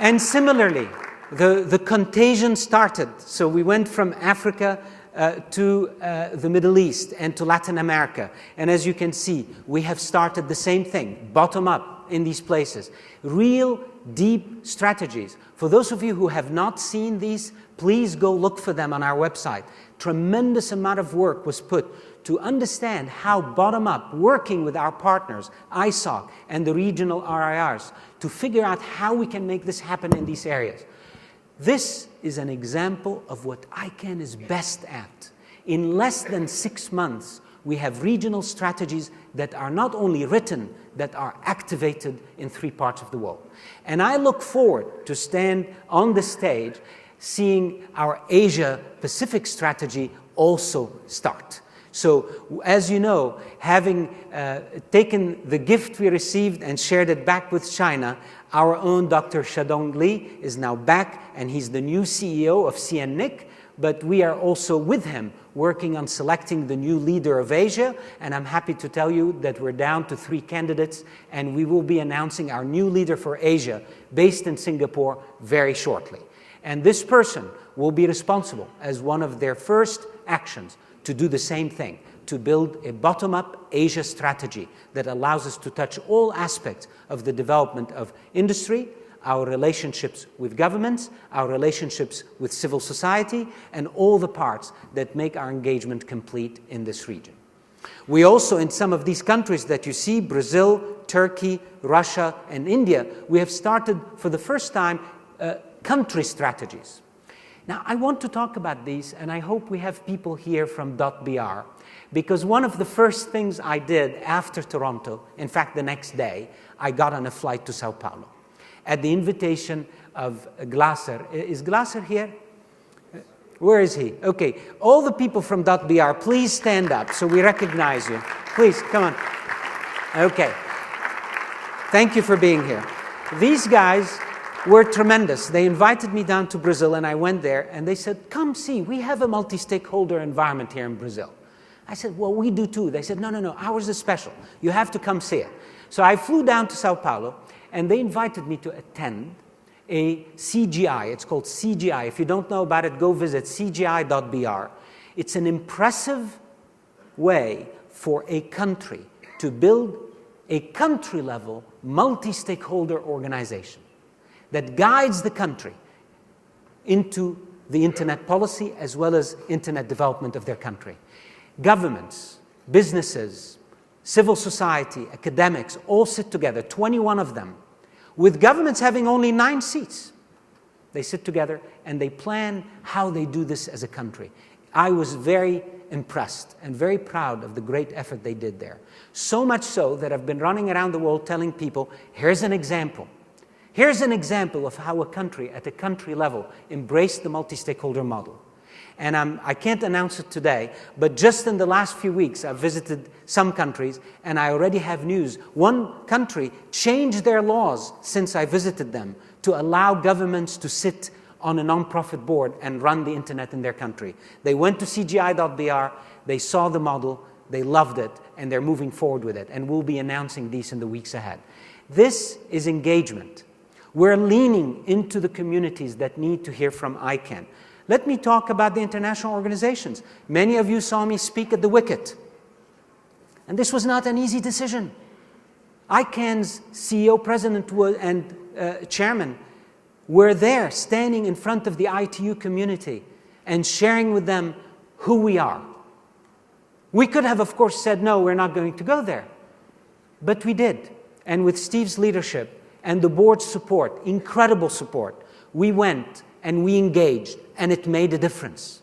And similarly, the contagion started. So we went from Africa to the Middle East and to Latin America. And as you can see, we have started the same thing, bottom up in these places. Real deep strategies. For those of you who have not seen these, please go look for them on our website. Tremendous amount of work was put to understand how bottom up, working with our partners, ISOC and the regional RIRs, to figure out how we can make this happen in these areas. This is an example of what ICANN is best at. In less than 6 months, we have regional strategies that are not only written, that are activated in 3 parts of the world. And I look forward to stand on the stage seeing our Asia-Pacific strategy also start. So, as you know, having taken the gift we received and shared it back with China, our own Dr. Shadong Li is now back, and he's the new CEO of CNNIC, but we are also with him working on selecting the new leader of Asia, and I'm happy to tell you that we're down to 3 candidates, and we will be announcing our new leader for Asia, based in Singapore, very shortly. And this person will be responsible, as one of their first actions, to do the same thing, to build a bottom-up Asia strategy that allows us to touch all aspects of the development of industry, our relationships with governments, our relationships with civil society, and all the parts that make our engagement complete in this region. We also, in some of these countries that you see, Brazil, Turkey, Russia, and India, we have started for the first time country strategies. Now, I want to talk about these, and I hope we have people here from .br, because one of the first things I did after Toronto, in fact, the next day, I got on a flight to Sao Paulo at the invitation of Glasser. Is Glasser here? Where is he? Okay. All the people from .br, please stand up so we recognize you. Please, come on. Okay. Thank you for being here. These guys were tremendous. They invited me down to Brazil, and I went there, and they said, come see, we have a multi-stakeholder environment here in Brazil. I said, well, we do too. They said, no, ours is special. You have to come see it. So I flew down to Sao Paulo, and they invited me to attend a CGI. It's called CGI. If you don't know about it, go visit cgi.br. It's an impressive way for a country to build a country-level multi-stakeholder organization that guides the country into the internet policy as well as internet development of their country. Governments, businesses, civil society, academics all sit together, 21 of them, with governments having only 9 seats. They sit together and they plan how they do this as a country. I was very impressed and very proud of the great effort they did there. So much so that I've been running around the world telling people, here's an example. Here's an example of how a country, at a country level, embraced the multi-stakeholder model. And I can't announce it today, but just in the last few weeks, I've visited some countries, and I already have news. One country changed their laws since I visited them to allow governments to sit on a non-profit board and run the internet in their country. They went to cgi.br, they saw the model, they loved it, and they're moving forward with it. And we'll be announcing these in the weeks ahead. This is engagement. We're leaning into the communities that need to hear from ICANN. Let me talk about the international organizations. Many of you saw me speak at the Wicket. And this was not an easy decision. ICANN's CEO, president, and chairman were there standing in front of the ITU community and sharing with them who we are. We could have, of course, said, no, we're not going to go there. But we did. And with Steve's leadership, and the board's support, incredible support, we went and we engaged, and it made a difference.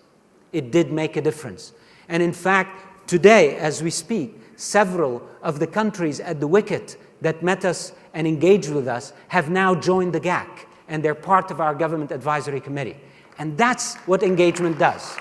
It did make a difference. And in fact, today, as we speak, several of the countries at the Wicket that met us and engaged with us have now joined the GAC, and they're part of our Government Advisory Committee. And that's what engagement does.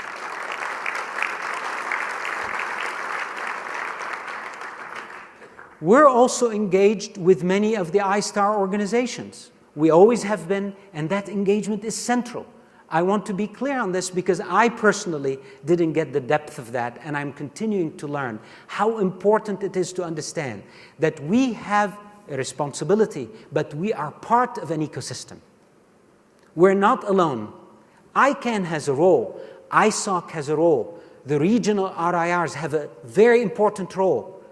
We're also engaged with many of the ISTAR organizations. We always have been, and that engagement is central. I want to be clear on this because I personally didn't get the depth of that, and I'm continuing to learn how important it is to understand that we have a responsibility, but we are part of an ecosystem. We're not alone. ICANN has a role. ISOC has a role. The regional RIRs have a very important role.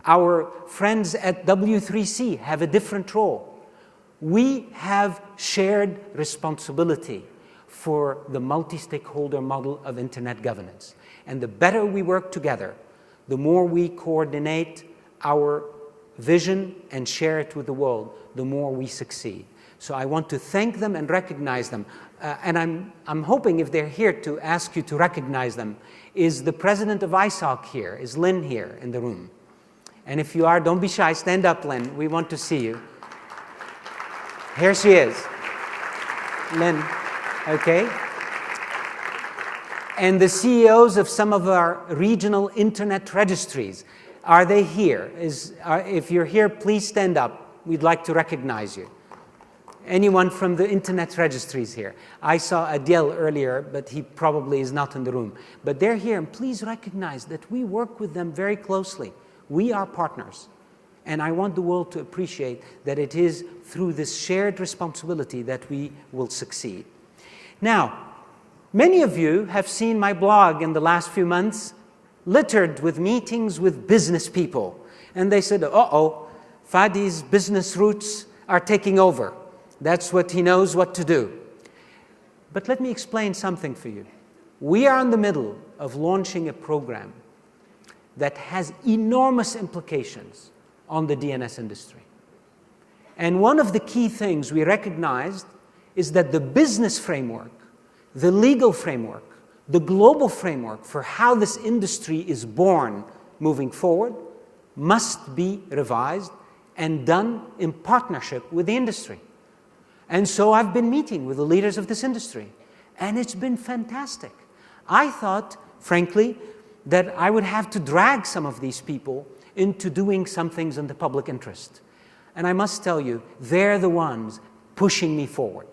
Our friends at W3C have a different role. We have shared responsibility for the multi-stakeholder model of internet governance. And the better we work together, the more we coordinate our vision and share it with the world, the more we succeed. So I want to thank them and recognize them. And I'm hoping if they're here to ask you to recognize them. Is the president of ISOC here? Is Lynn here in the room? And if you are, don't be shy. Stand up, Lynn. We want to see you. Here she is. Lynn, okay. And the CEOs of some of our regional internet registries, are they here? If you're here, please stand up. We'd like to recognize you. Anyone from the internet registries here? I saw Adil earlier, but he probably is not in the room. But they're here, and please recognize that we work with them very closely. We are partners. And I want the world to appreciate that it is through this shared responsibility that we will succeed. Now, many of you have seen my blog in the last few months littered with meetings with business people. And they said, uh-oh, Fadi's business roots are taking over. That's what he knows what to do. But let me explain something for you. We are in the middle of launching a program that has enormous implications on the DNS industry. And one of the key things we recognized is that the business framework, the legal framework, the global framework for how this industry is born moving forward must be revised and done in partnership with the industry. And so I've been meeting with the leaders of this industry, and it's been fantastic. I thought, frankly, that I would have to drag some of these people into doing some things in the public interest. And I must tell you, they're the ones pushing me forward.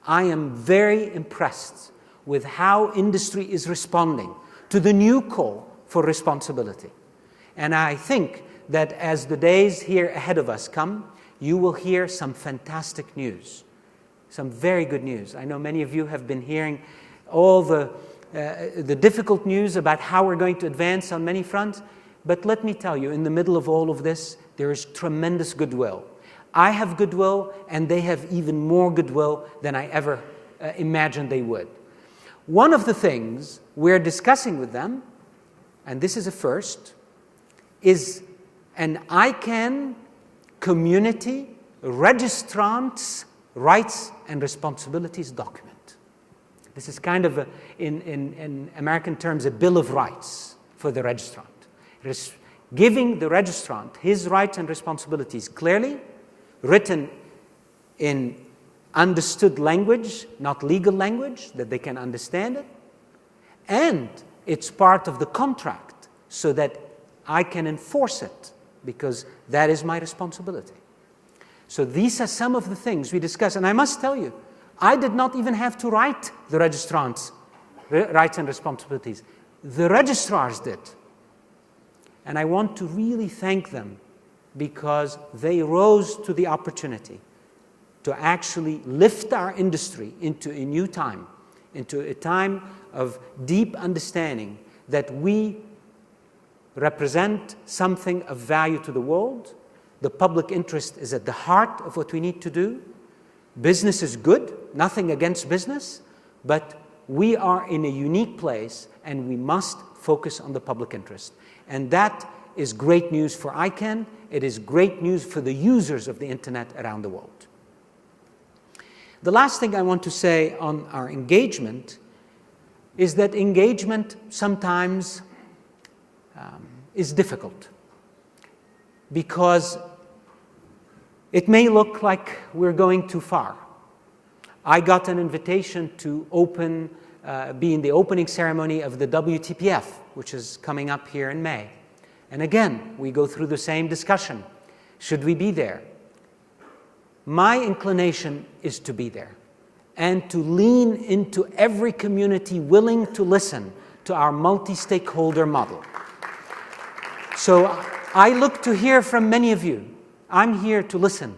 I am very impressed with how industry is responding to the new call for responsibility. And I think that as the days here ahead of us come, you will hear some fantastic news, some very good news. I know many of you have been hearing all the difficult news about how we're going to advance on many fronts. But let me tell you, in the middle of all of this, there is tremendous goodwill. I have goodwill, and they have even more goodwill than I ever imagined they would. One of the things we're discussing with them, and this is a first, is an ICANN community registrants' rights and responsibilities document. This is kind of, in American terms, a Bill of Rights for the registrant. Giving the registrant his rights and responsibilities clearly, written in understood language, not legal language, that they can understand it, and it's part of the contract so that I can enforce it, because that is my responsibility. So these are some of the things we discuss. And I must tell you, I did not even have to write the registrants' rights and responsibilities. The registrars did. And I want to really thank them because they rose to the opportunity to actually lift our industry into a new time, into a time of deep understanding that we represent something of value to the world. The public interest is at the heart of what we need to do. Business is good, nothing against business, but we are in a unique place and we must focus on the public interest. And that is great news for ICANN. It is great news for the users of the internet around the world. The last thing I want to say on our engagement is that engagement sometimes is difficult because it may look like we're going too far. I got an invitation to be in the opening ceremony of the WTPF, which is coming up here in May. And again, we go through the same discussion. Should we be there? My inclination is to be there and to lean into every community willing to listen to our multi-stakeholder model. So I look to hear from many of you. I'm here to listen.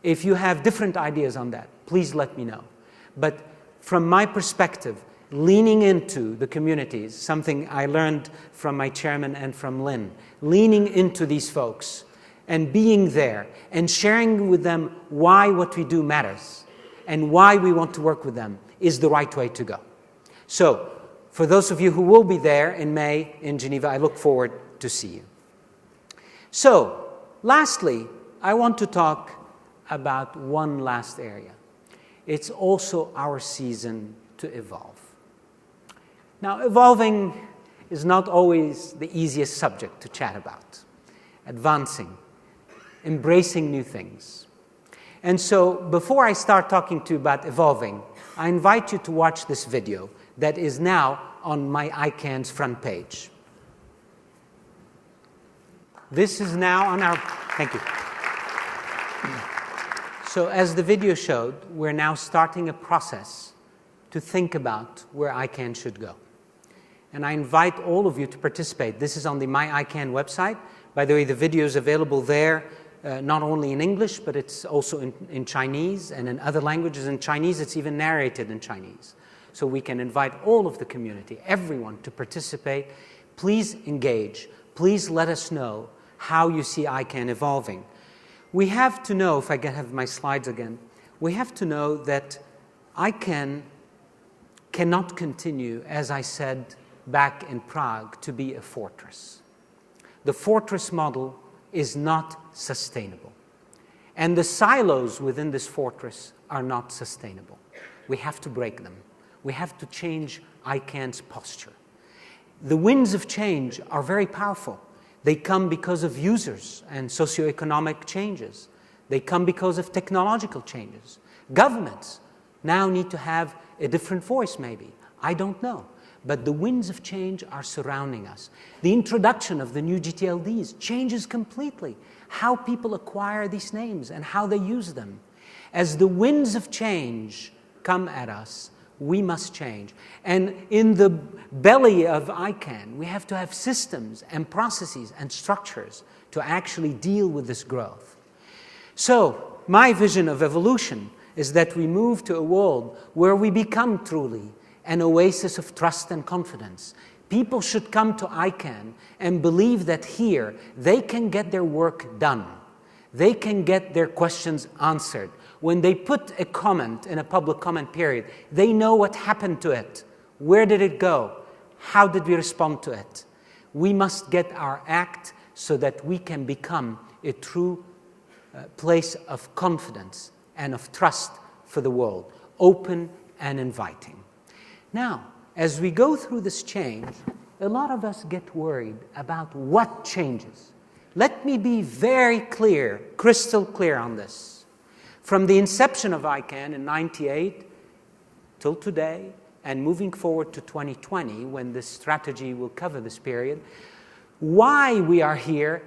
If you have different ideas on that, please let me know. But from my perspective, leaning into the communities, something I learned from my chairman and from Lynn, leaning into these folks and being there and sharing with them why what we do matters and why we want to work with them is the right way to go. So, for those of you who will be there in May in Geneva, I look forward to see you. So, lastly, I want to talk about one last area. It's also our season to evolve. Now, evolving is not always the easiest subject to chat about. Advancing, embracing new things. And so, before I start talking to you about evolving, I invite you to watch this video that is now on my ICANN's front page. This is now on our... Thank you. So as the video showed, we're now starting a process to think about where ICANN should go. And I invite all of you to participate. This is on the My ICANN website. By the way, the video is available there, not only in English, but it's also in Chinese and in other languages. In Chinese, it's even narrated in Chinese. So we can invite all of the community, everyone, to participate. Please engage. Please let us know how you see ICANN evolving. We have to know, if I can have my slides again, we have to know that ICANN cannot continue, as I said back in Prague, to be a fortress. The fortress model is not sustainable. And the silos within this fortress are not sustainable. We have to break them. We have to change ICANN's posture. The winds of change are very powerful. They come because of users and socioeconomic changes. They come because of technological changes. Governments now need to have a different voice, maybe. I don't know. But the winds of change are surrounding us. The introduction of the new GTLDs changes completely how people acquire these names and how they use them. As the winds of change come at us, we must change. And in the belly of ICANN, we have to have systems and processes and structures to actually deal with this growth. So, my vision of evolution is that we move to a world where we become truly an oasis of trust and confidence. People should come to ICANN and believe that here they can get their work done. They can get their questions answered. When they put a comment in a public comment period, they know what happened to it. Where did it go? How did we respond to it? We must get our act so that we can become a true place of confidence and of trust for the world, open and inviting. Now, as we go through this change, a lot of us get worried about what changes. Let me be very clear, crystal clear on this. From the inception of ICANN in '98 till today, and moving forward to 2020, when this strategy will cover this period, why we are here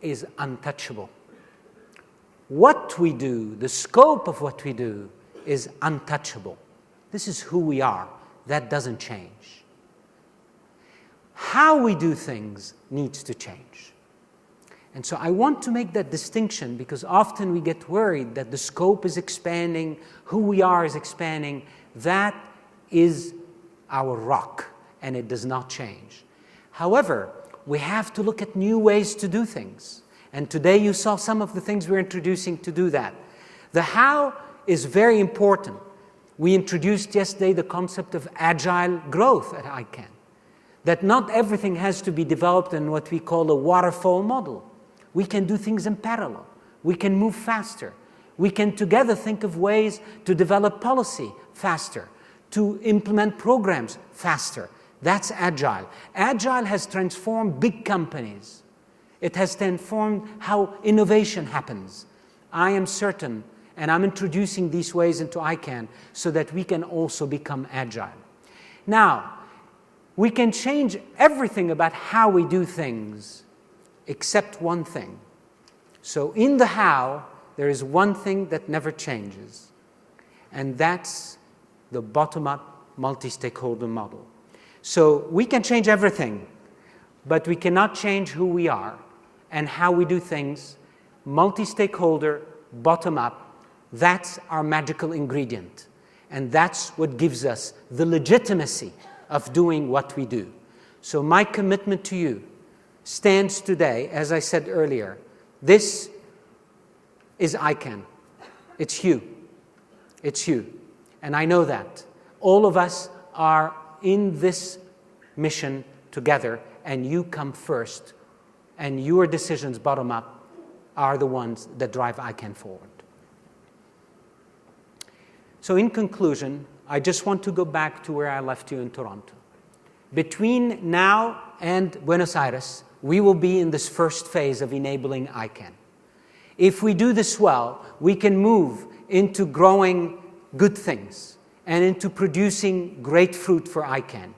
is untouchable. What we do, the scope of what we do, is untouchable. This is who we are. That doesn't change. How we do things needs to change. And so I want to make that distinction because often we get worried that the scope is expanding, who we are is expanding. That is our rock, and it does not change. However, we have to look at new ways to do things. And today you saw some of the things we're introducing to do that. The how is very important. We introduced yesterday the concept of agile growth at ICANN. That not everything has to be developed in what we call a waterfall model. We can do things in parallel. We can move faster. We can together think of ways to develop policy faster, to implement programs faster. That's agile. Agile has transformed big companies. It has transformed how innovation happens. I am certain, and I'm introducing these ways into ICANN so that we can also become agile. Now, we can change everything about how we do things except one thing. So in the how, there is one thing that never changes, and that's the bottom-up multi-stakeholder model. So we can change everything, but we cannot change who we are and how we do things. Multi-stakeholder, bottom-up, that's our magical ingredient. And that's what gives us the legitimacy of doing what we do. So my commitment to you stands today, as I said earlier. This is ICANN. It's you. It's you. And I know that. All of us are in this mission together, and you come first, and your decisions bottom up are the ones that drive ICANN forward. So in conclusion, I just want to go back to where I left you in Toronto. Between now and Buenos Aires, we will be in this first phase of enabling ICANN. If we do this well, we can move into growing good things and into producing great fruit for ICANN.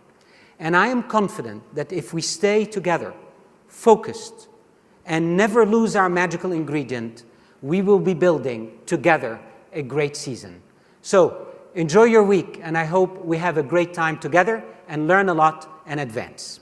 And I am confident that if we stay together, focused, and never lose our magical ingredient, we will be building together a great season. So enjoy your week, and I hope we have a great time together and learn a lot and advance.